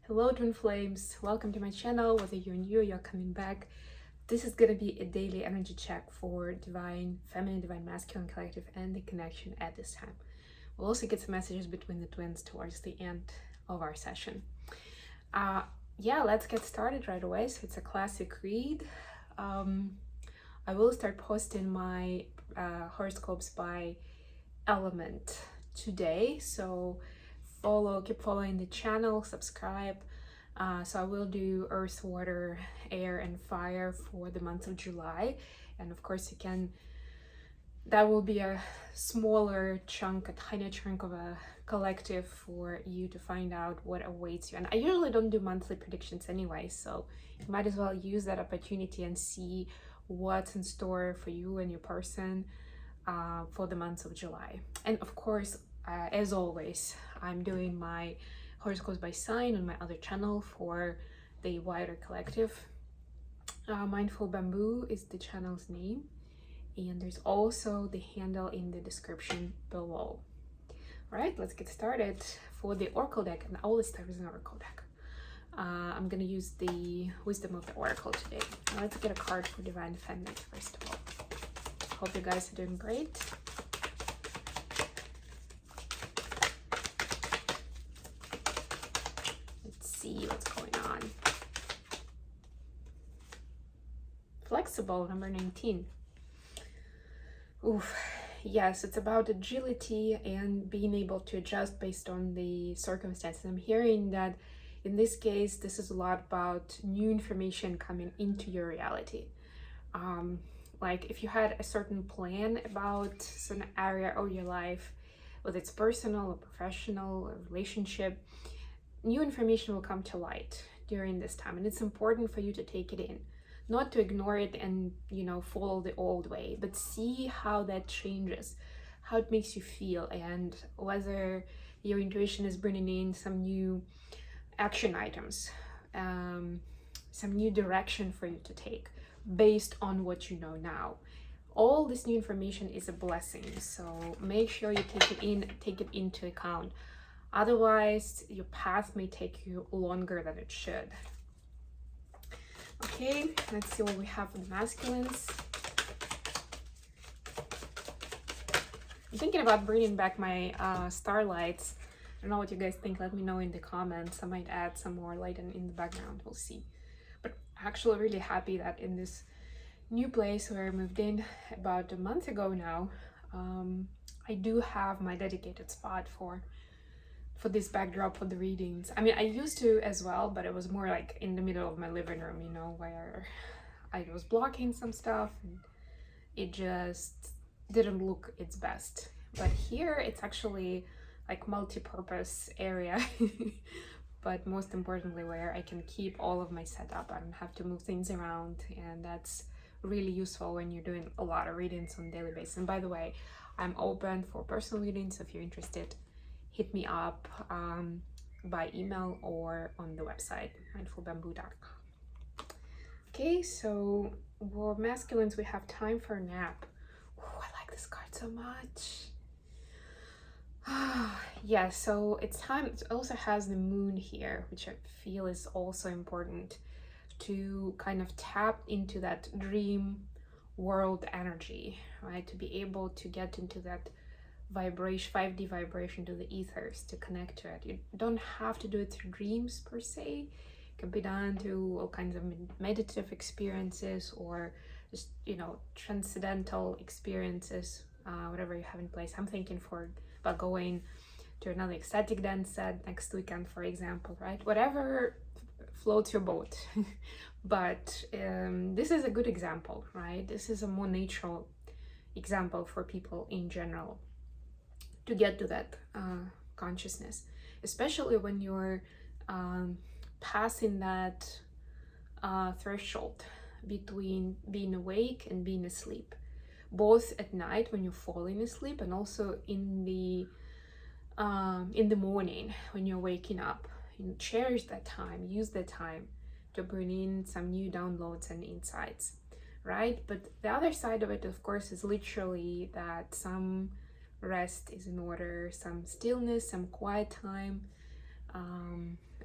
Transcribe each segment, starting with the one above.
Hello twin flames, welcome to my channel. Whether you're new or you're coming back, this is gonna be a daily energy check for divine feminine, divine masculine collective and the connection at this time. We'll also get some messages between the twins towards the end of our session. Yeah, let's get started right away. So it's a classic read. I will start posting my horoscopes by element today, so keep following the channel, subscribe. So I will do earth, water, air, and fire for the month of July, and of course that will be a smaller chunk, a tiny chunk of a collective for you to find out what awaits you. And I usually don't do monthly predictions anyway, so you might as well use that opportunity and see what's in store for you and your person for the month of July. And of course, as always, I'm doing my horoscopes by sign on my other channel for the wider collective. Mindful Bamboo is the channel's name, and there's also the handle in the description below. All right, let's get started. For the Oracle deck, and I always start with an Oracle deck. I'm gonna use the Wisdom of the Oracle today. Let's get a card for Divine Feminine first of all. Hope you guys are doing great. Let's see what's going on. Flexible, number 19. Oof. Yes, it's about agility and being able to adjust based on the circumstances. I'm hearing that in this case, this is a lot about new information coming into your reality. Like if you had a certain plan about certain area of your life, whether it's personal or professional or relationship, new information will come to light during this time, and it's important for you to take it in, not to ignore it and follow the old way, but see how that changes, how it makes you feel, and whether your intuition is bringing in some new action items, some new direction for you to take based on what you know now. All this new information is a blessing, so make sure you take it into account. Otherwise, your path may take you longer than it should. Okay, let's see what we have for the masculines. I'm thinking about bringing back my starlights. I don't know what you guys think. Let me know in the comments. I might add some more light in the background. We'll see. But actually really happy that in this new place where I moved in about a month ago now, I do have my dedicated spot for this backdrop for the readings. I mean, I used to as well, but it was more like in the middle of my living room, where I was blocking some stuff and it just didn't look its best. But here it's actually like multi-purpose area, but most importantly where I can keep all of my setup. I don't have to move things around, and that's really useful when you're doing a lot of readings on a daily basis. And by the way, I'm open for personal readings, so if you're interested, hit me up by email or on the website mindfulbamboo.com. Okay, so for masculines, we have time for a nap. Ooh, I like this card so much. Yeah, so it's time. It also has the moon here, which I feel is also important to kind of tap into that dream world energy, right? To be able to get into that vibration, 5D vibration, to the ethers, to connect to it. You don't have to do it through dreams per se. It can be done through all kinds of meditative experiences, or just transcendental experiences, whatever you have in place. I'm thinking about going to another ecstatic dance set next weekend, for example, right? Whatever floats your boat. But this is a good example, right? This is a more natural example for people in general to get to that consciousness, especially when you're passing that threshold between being awake and being asleep, both at night when you're falling asleep and also in the morning when you're waking up. Cherish that time, use that time to bring in some new downloads and insights, right? But the other side of it, of course, is literally that some rest is in order, some stillness, some quiet time,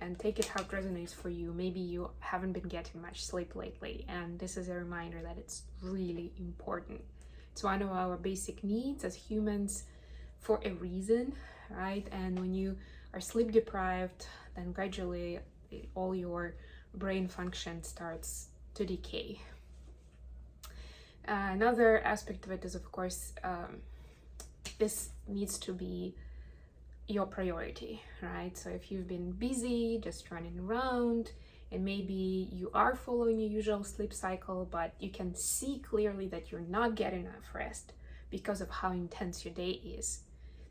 and take it how it resonates for you. Maybe you haven't been getting much sleep lately, and this is a reminder that it's really important. It's one of our basic needs as humans for a reason, right? And when you are sleep deprived, then gradually all your brain function starts to decay. Another aspect of it is, of course, this needs to be your priority, right? So if you've been busy, just running around, and maybe you are following your usual sleep cycle, but you can see clearly that you're not getting enough rest because of how intense your day is,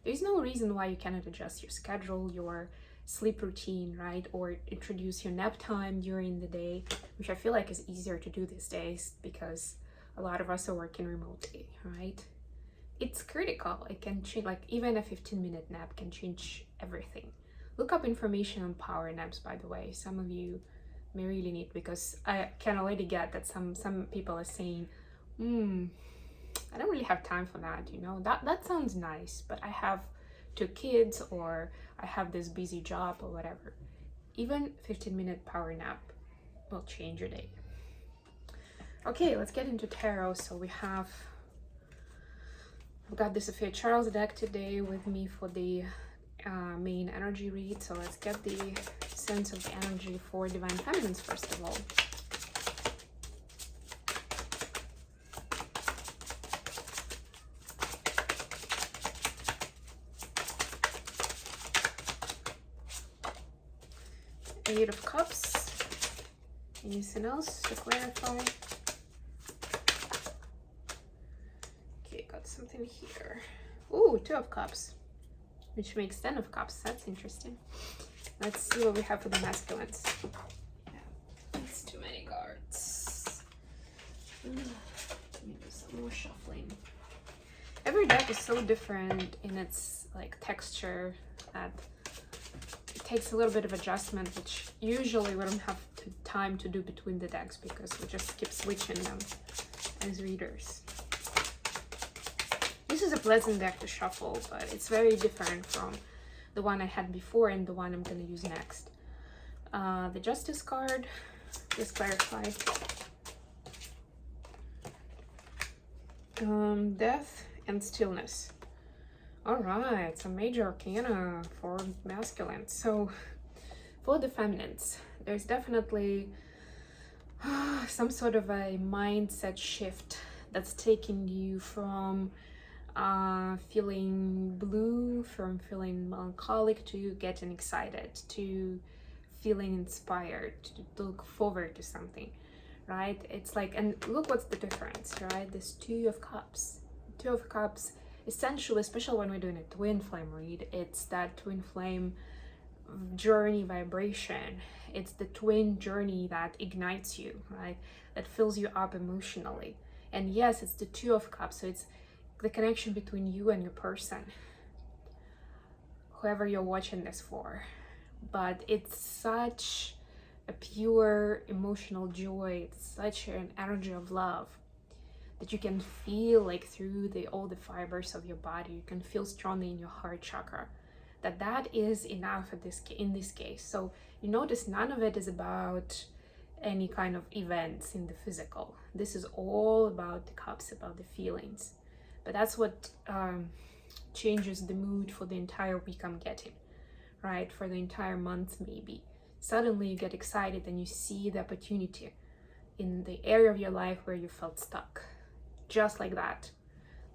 there's no reason why you cannot adjust your schedule, your sleep routine, right? Or introduce your nap time during the day, which I feel like is easier to do these days because a lot of us are working remotely, right? It's critical. It can change, like even a 15-minute nap can change everything. Look up information on power naps, by the way. Some of you may really need, because I can already get that some people are saying, I don't really have time for that, you know, that sounds nice, but I have 2 kids, or I have this busy job, or whatever. Even 15-minute power nap will change your day. Okay, let's get into tarot. So I've got the Sophia Charles deck today with me for the main energy read. So let's get the sense of the energy for Divine Feminines first of all. Eight of Cups. Anything else to clarify? Okay, got something here. Ooh, 2 of Cups, which makes 10 of Cups. That's interesting. Let's see what we have for the masculines. Yeah, that's too many cards. Let me do some more shuffling. Every deck is so different in its like texture that it takes a little bit of adjustment, which usually we don't have time to do between the decks because we just keep switching them as readers. This is a pleasant deck to shuffle, but it's very different from the one I had before and the one I'm going to use next. The Justice card, just clarify. Death and Stillness. All right, some major arcana for masculine. So for the feminines, there's definitely some sort of a mindset shift that's taking you from feeling blue, from feeling melancholic, to getting excited, to feeling inspired, to look forward to something, right? It's like, and look what's the difference, right? This 2 of Cups. 2 of Cups, essentially, especially when we're doing a twin flame read, it's that twin flame journey vibration. It's the twin journey that ignites you, right? That fills you up emotionally. And yes, it's the 2 of Cups, so it's the connection between you and your person, whoever you're watching this for. But it's such a pure emotional joy, it's such an energy of love that you can feel like through all the fibers of your body. You can feel strongly in your heart chakra that is enough in this case. So you notice none of it is about any kind of events in the physical. This is all about the cups, about the feelings. But that's what changes the mood for the entire week I'm getting, right? For the entire month maybe. Suddenly you get excited and you see the opportunity in the area of your life where you felt stuck. Just like that.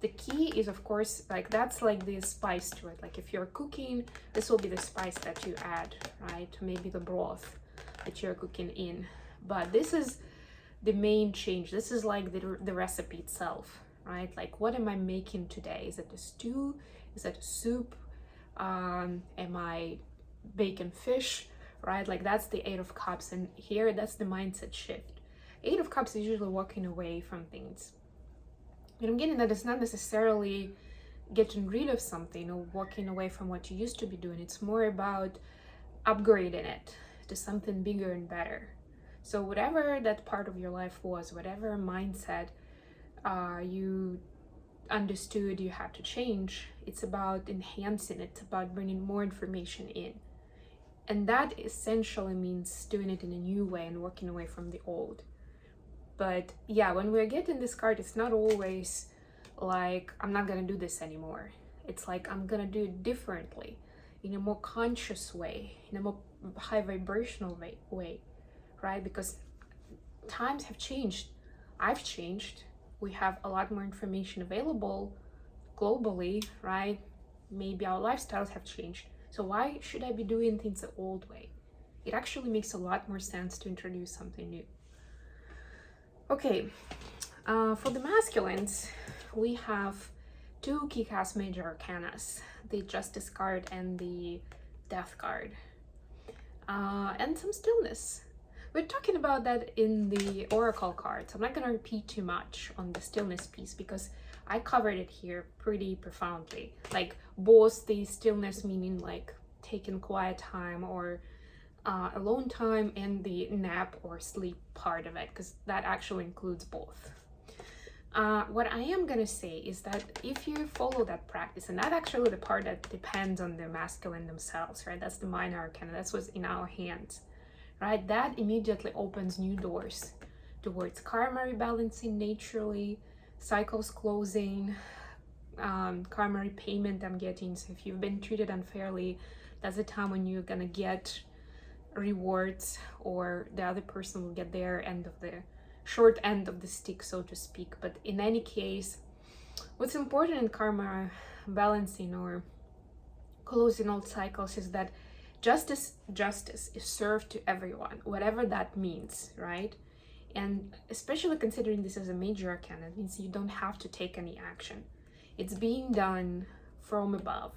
The key is, of course, like that's like the spice to it. Like if you're cooking, this will be the spice that you add, right? Maybe the broth that you're cooking in. But this is the main change. This is like the recipe itself, right? Like, what am I making today? Is it a stew? Is it a soup? Am I baking fish, right? Like that's the 8 of Cups. And here, that's the mindset shift. 8 of Cups is usually walking away from things. But I'm getting that it's not necessarily getting rid of something or walking away from what you used to be doing. It's more about upgrading it to something bigger and better. So whatever that part of your life was, whatever mindset you understood you had to change, it's about enhancing it. It's about bringing more information in. And that essentially means doing it in a new way and working away from the old. But yeah, when we're getting this card, it's not always like, I'm not gonna do this anymore. It's like, I'm gonna do it differently, in a more conscious way, in a more high vibrational way, right? Because times have changed. I've changed. We have a lot more information available globally, right? Maybe our lifestyles have changed. So why should I be doing things the old way? It actually makes a lot more sense to introduce something new. Okay, for the masculines, we have two kick-ass major arcanas, the Justice card and the Death card, and some stillness. We're talking about that in the Oracle cards. I'm not going to repeat too much on the stillness piece because I covered it here pretty profoundly. Like both the stillness meaning like taking quiet time or alone time, and the nap or sleep part of it, because that actually includes both. What I am gonna say is that if you follow that practice, and that's actually the part that depends on the masculine themselves, right? That's the minor arcana, that's what's in our hands, right? That immediately opens new doors towards karma rebalancing naturally, cycles closing, karma repayment I'm getting. So if you've been treated unfairly, that's the time when you're gonna get rewards, or the other person will get their end of the short end of the stick, so to speak. But in any case, what's important in karma balancing or closing old cycles is that justice is served to everyone, whatever that means, right? And especially considering this as a major arcana, it means you don't have to take any action. It's being done from above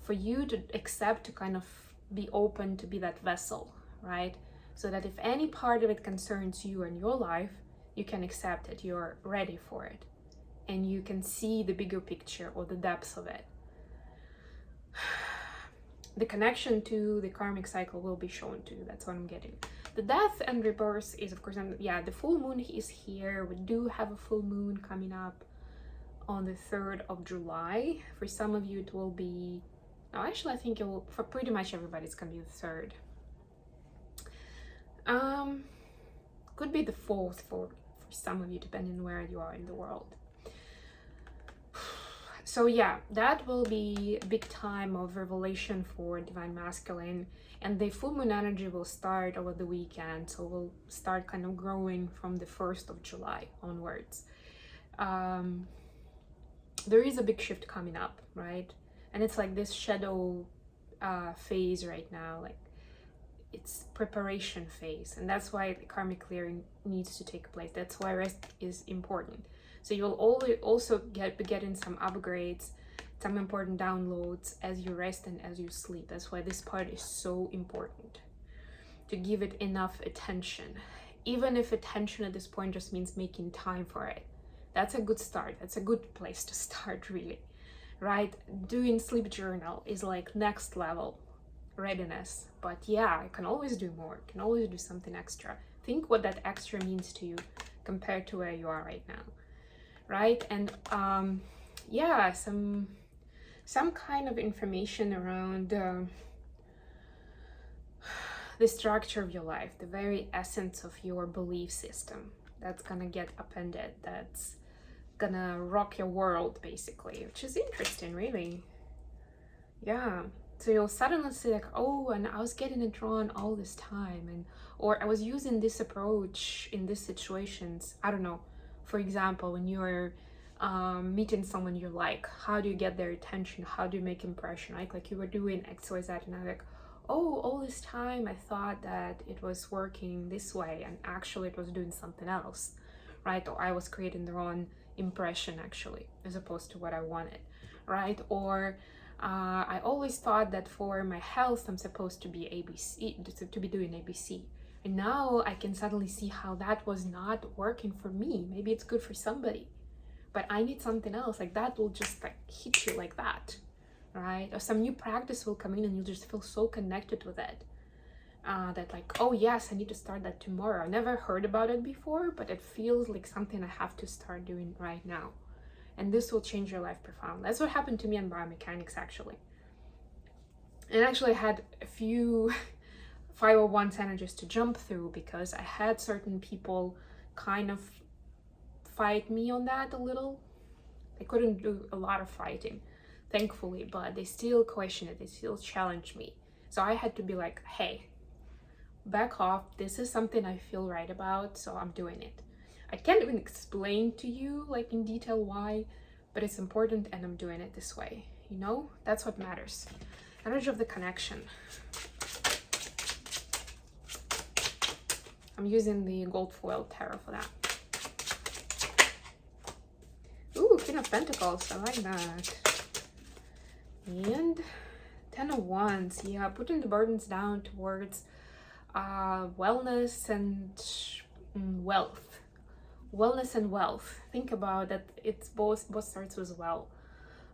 for you to accept, to kind of be open to be that vessel, right? So that if any part of it concerns you and your life, you can accept it, you're ready for it, and you can see the bigger picture or the depths of it. The connection to the karmic cycle will be shown too, that's what I'm getting. The death and rebirth is, of course, the full moon is here. We do have a full moon coming up on the 3rd of July. For some of you, it will be, no, actually, I think it will, for pretty much everybody, it's gonna be the 3rd. Could be the 4th for some of you, depending on where you are in the world. So yeah, that will be a big time of revelation for Divine Masculine, and the full moon energy will start over the weekend, so we'll start kind of growing from the 1st of July onwards. There is a big shift coming up, right? And it's like this shadow phase right now, like it's preparation phase, and that's why the karmic clearing needs to take place. That's why rest is important. So you'll also be getting some upgrades, some important downloads as you rest and as you sleep. That's why this part is so important, to give it enough attention. Even if attention at this point just means making time for it, that's a good start. That's a good place to start, really, right? Doing sleep journal is like next level readiness. But yeah, I can always do more, can always do something extra. Think what that extra means to you compared to where you are right now, right? And yeah, some kind of information around the structure of your life, the very essence of your belief system, that's gonna get appended, that's gonna rock your world basically, which is interesting, really. Yeah, so you'll suddenly see like, oh, and I was getting it wrong all this time, and or I was using this approach in these situations. I don't know, for example, when you're meeting someone you like, how do you get their attention, how do you make impression, like you were doing XYZ, and I'm like, oh, all this time I thought that it was working this way, and actually it was doing something else, right? Or I was creating the wrong impression actually, as opposed to what I wanted, right? Or I always thought that for my health I'm supposed to be ABC, to be doing ABC, and now I can suddenly see how that was not working for me. Maybe it's good for somebody, but I need something else. Like that will just like hit you like that, right? Or some new practice will come in and you'll just feel so connected with it, that like, oh yes, I need to start that tomorrow. I never heard about it before, but it feels like something I have to start doing right now. And this will change your life profoundly. That's what happened to me in biomechanics, actually. And actually I had a few 501 energies to jump through, because I had certain people kind of fight me on that a little. I couldn't do a lot of fighting, thankfully, but they still questioned it, they still challenged me. So I had to be like, hey, back off, this is something I feel right about, so I'm doing it. I can't even explain to you like in detail why, but it's important and I'm doing it this way. You know, that's what matters. Energy of the connection. I'm using the gold foil tarot for that. Ooh, King of Pentacles, I like that. And 10 of Wands, yeah, putting the burdens down towards wellness and wealth. Wellness and wealth. Think about that, it's both starts with well.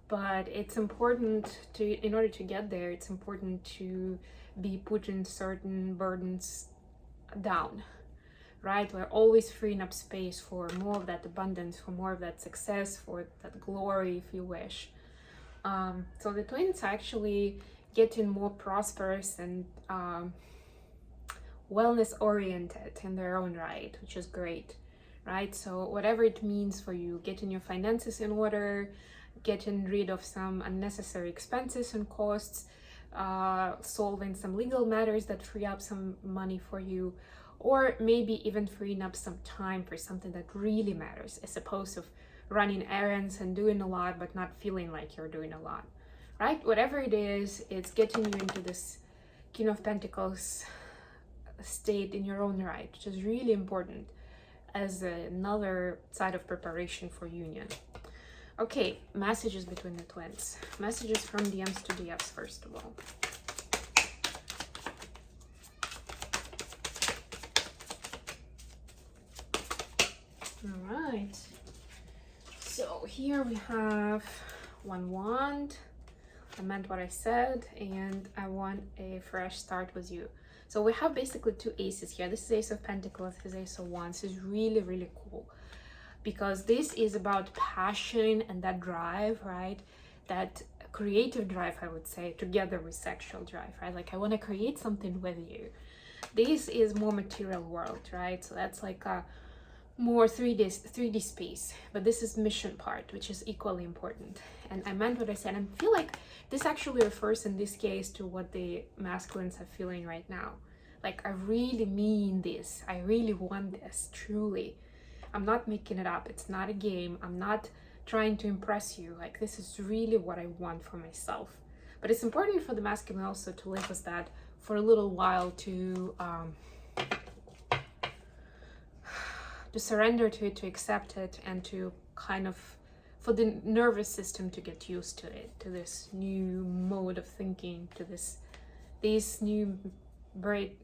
But it's important to, in order to get there, it's important to be putting certain burdens down, right? We're always freeing up space for more of that abundance, for more of that success, for that glory, if you wish. So the twins are actually getting more prosperous and wellness oriented in their own right, which is great, right? So whatever it means for you, getting your finances in order, getting rid of some unnecessary expenses and costs, solving some legal matters that free up some money for you, or maybe even freeing up some time for something that really matters, as opposed to running errands and doing a lot but not feeling like you're doing a lot, right? Whatever it is, it's getting you into this King of Pentacles state in your own right, which is really important as another side of preparation for union. Okay, messages between the twins. Messages from DMs to DFs, first of all. All right. So here we have one wand. I meant what I said, and I want a fresh start with you. So we have basically two aces here. This is Ace of Pentacles, this is Ace of Wands. This is really, really cool, because this is about passion and that drive, right? That creative drive, I would say, together with sexual drive, right? Like, I want to create something with you. This is more material world, right? So that's like a more 3D space, but this is mission part, which is equally important. And I meant what I said, and I feel like this actually refers in this case to what the masculines are feeling right now. Like, I really mean this, I really want this, truly. I'm not making it up, it's not a game, I'm not trying to impress you. Like, this is really what I want for myself. But it's important for the masculine also to live with that for a little while, to surrender to it, to accept it, and to kind of, for the nervous system to get used to it, to this new mode of thinking, to these new brave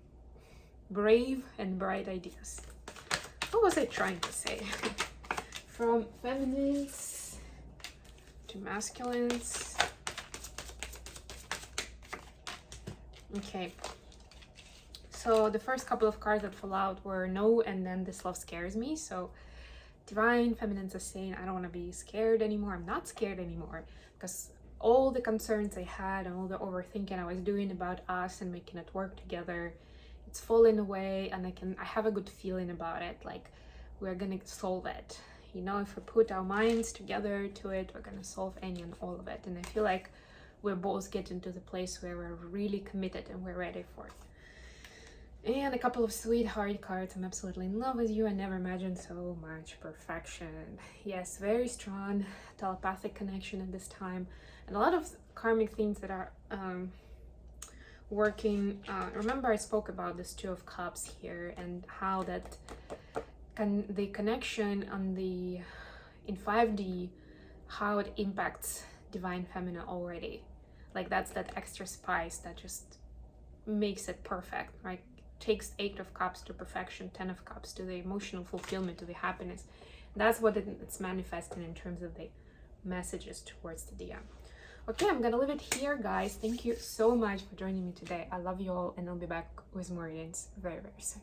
and bright ideas. What was I trying to say? From feminines to masculines. Okay. So the first couple of cards that fell out were no, and then this love scares me. So divine feminines are saying, I don't want to be scared anymore. I'm not scared anymore, because all the concerns I had and all the overthinking I was doing about us and making it work together, it's fallen away, and I have a good feeling about it. Like, we're gonna solve it. You know, if we put our minds together to it, we're gonna solve any and all of it. And I feel like we're both getting to the place where we're really committed and we're ready for it. And a couple of sweetheart cards. I'm absolutely in love with you. I never imagined so much perfection. Yes, very strong telepathic connection at this time, and a lot of karmic themes that are working. Remember, I spoke about this Two of Cups here, and how that the connection on in 5D, how it impacts divine feminine already. Like, that's that extra spice that just makes it perfect, right? Takes 8 of Cups to perfection, 10 of Cups to the emotional fulfillment, to the happiness. That's what it's manifesting in terms of the messages towards the DM. Okay, I'm gonna leave it here, guys. Thank you so much for joining me today. I love you all, and I'll be back with more readings very, very soon.